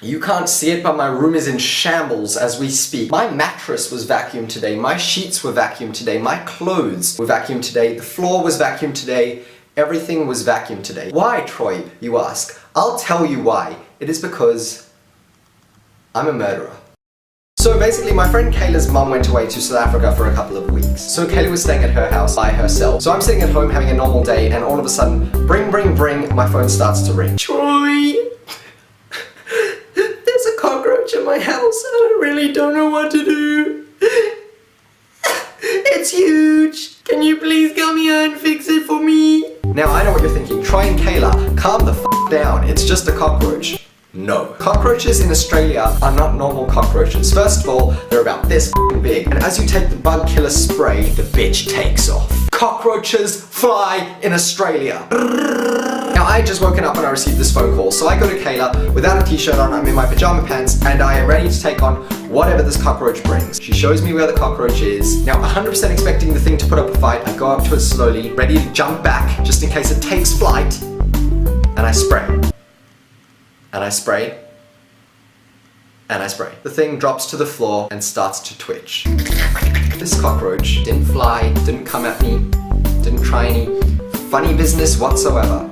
You can't see it, but my room is in shambles as we speak. My mattress was vacuumed today, my sheets were vacuumed today, my clothes were vacuumed today, the floor was vacuumed today, everything was vacuumed today. Why, Troye, you ask? I'll tell you why. It is because I'm a murderer. So basically, my friend Kayla's mum went away to South Africa for a couple of weeks. So Kayla was staying at her house by herself. So I'm sitting at home having a normal day, and all of a sudden, bring, bring, bring, my phone starts to ring. Troye! There's a cockroach in my house and I really don't know what to do. It's huge. Can you please come here and fix it for me? Now I know what you're thinking. Troye and Kayla, calm the f down. It's just a cockroach. No. Cockroaches in Australia are not normal cockroaches. First of all, they're about this big, and as you take the bug killer spray, the bitch takes off. Cockroaches fly in Australia. Now I had just woken up when I received this phone call, so I go to Kayla without a t-shirt on, I'm in my pajama pants, and I am ready to take on whatever this cockroach brings. She shows me where the cockroach is. Now 100% expecting the thing to put up a fight, I go up to it slowly, ready to jump back, just in case it takes flight, and I spray. And I spray. And I spray. The thing drops to the floor and starts to twitch. This cockroach didn't fly, didn't come at me, didn't try any funny business whatsoever.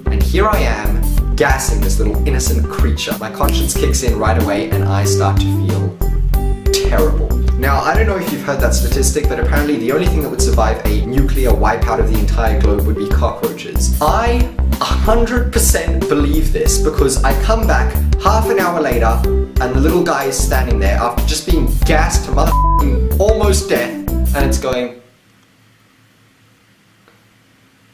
And here I am, gassing this little innocent creature. My conscience kicks in right away and I start to feel terrible. Now, I don't know if you've heard that statistic, but apparently the only thing that would survive a nuclear wipeout of the entire globe would be cockroaches. I 100% believe this because I come back half an hour later and the little guy is standing there after just being gassed to motherfucking almost death, and it's going...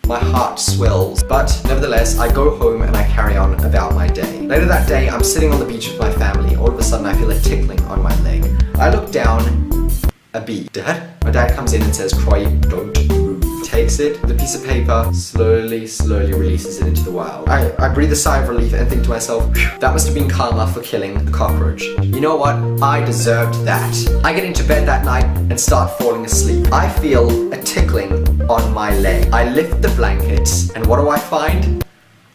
My heart swells. But nevertheless, I go home and I carry on about my day. Later that day, I'm sitting on the beach with my family. All of a sudden, I feel a tickling on my leg. I look down, a bee. Dad? My dad comes in and says, Troye, don't move. Takes it, the piece of paper, slowly releases it into the wild. I breathe a sigh of relief and think to myself, that must have been karma for killing the cockroach. You know what? I deserved that. I get into bed that night and start falling asleep. I feel a tickling on my leg. I lift the blankets and what do I find?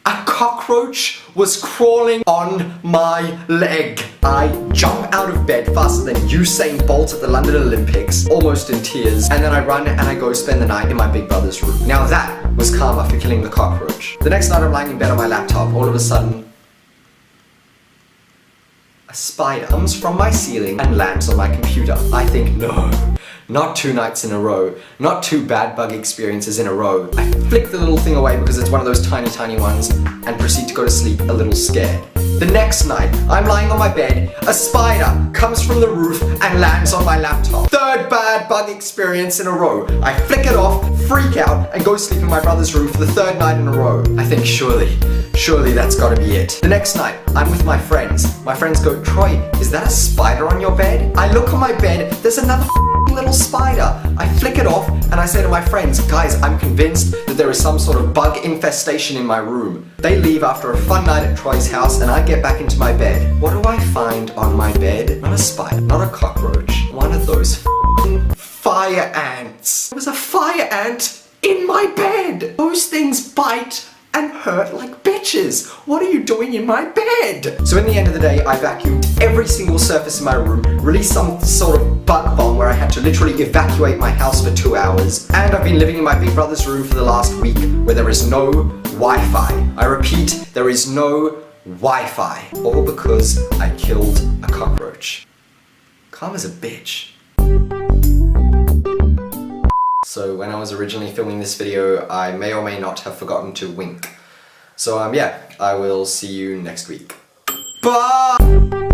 A cockroach was crawling on my leg. I jump out of bed faster than Usain Bolt at the London Olympics, almost in tears, and then I run and I go spend the night in my big brother's room. Now that was karma for killing the cockroach. The next night I'm lying in bed on my laptop, all of a sudden, a spider comes from my ceiling and lands on my computer. I think, no. Not 2 nights in a row, not 2 bad bug experiences in a row. I flick the little thing away because it's one of those tiny ones and proceed to go to sleep a little scared. The next night, I'm lying on my bed, a spider comes from the roof and lands on my laptop. 3rd bad bug experience in a row. I flick it off, freak out, and go sleep in my brother's room for the 3rd night in a row. I think surely that's gotta be it. The next night, I'm with my friends. My friends go, Troye, is that a spider on your bed? I look on my bed, there's another little spider. I flick it off and I say to my friends, guys, I'm convinced that there is some sort of bug infestation in my room. They leave after a fun night at Troye's house and I get back into my bed. What do I find on my bed? Not a spider, not a cockroach, one of those fire ants. There was a fire ant in my bed. Those things bite and hurt like bitches. What are you doing in my bed? So in the end of the day, I vacuumed every single surface in my room, released some sort of bug bomb where I had to literally evacuate my house for 2 hours, and I've been living in my big brother's room for the last week where there is no Wi-Fi. I repeat, there is no Wi-Fi. All because I killed a cockroach. Karma's a bitch. So when I was originally filming this video, I may or may not have forgotten to wink. So yeah, I will see you next week. Bye!